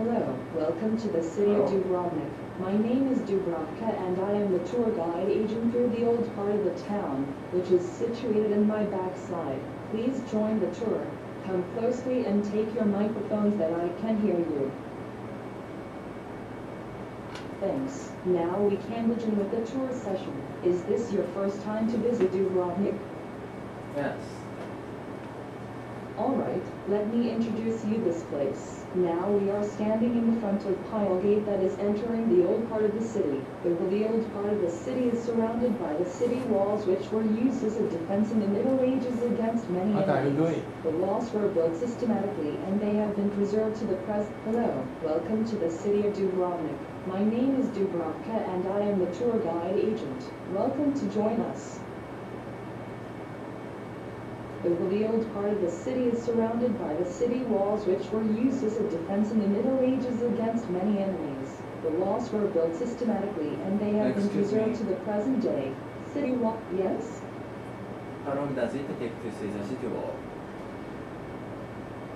Hello, welcome to the city of Dubrovnik. My name is Dubravka and I am the tour guide agent through the old part of the town, which is situated in my backside. Please join the tour. Come closely and take your microphones that I can hear you. Thanks. Now we can begin with the tour session. Is this your first time to visit Dubrovnik? Yes. Alright, let me introduce you this place. Now we are standing in the front of Pile Gate that is entering the old part of the city. The old part of the city is surrounded by the city walls which were used as a defense in the Middle Ages against many enemies. The walls were built systematically and they have been preserved to the present. Hello, welcome to the city of Dubrovnik. My name is Dubravka and I am the tour guide agent. Welcome to join us. The old part of the city is surrounded by the city walls which were used as a defense in the Middle Ages against many enemies. The walls were built systematically and they have been preserved to the present day. City wall, yes? How long does it take to see the city wall?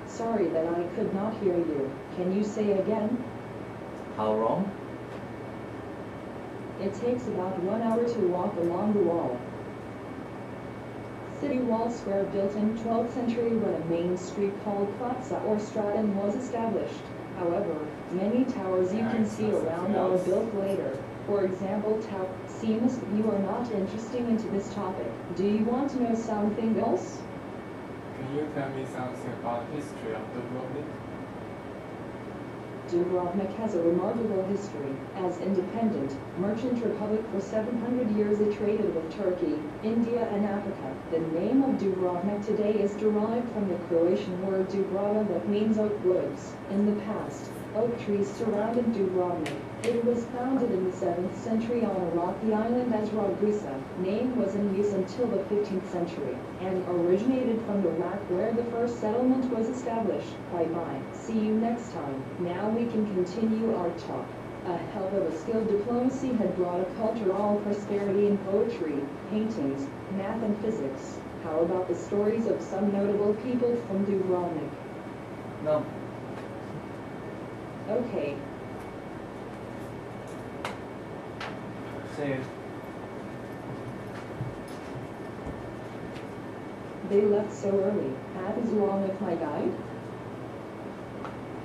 Sorry that I could not hear you. Can you say again? How long? It takes about 1 hour to walk along the wall. City walls were built in 12th century when a main street called Plaza or Stratum was established. However, many towers you can see around are built later. For example, seems you are not interested into this topic. Do you want to know something else? Can you tell me something about the history of Dubrovnik? Dubrovnik has a remarkable history. As independent, merchant republic for 700 years it traded with Turkey, India and Africa. The name of Dubrovnik today is derived from the Croatian word Dubrava that means oak woods. In the past, oak trees surrounded Dubrovnik. It was founded in the 7th century on a rocky island as Ragusa. Name was in use until the 15th century, and originated from the rock where the first settlement was established. Bye-bye. See you next time. Now we can continue our talk. A hell of a skilled diplomacy had brought a cultural prosperity in poetry, paintings, math and physics. How about the stories of some notable people from Dubrovnik? No. Okay. See you. They left so early. What is wrong with my guide?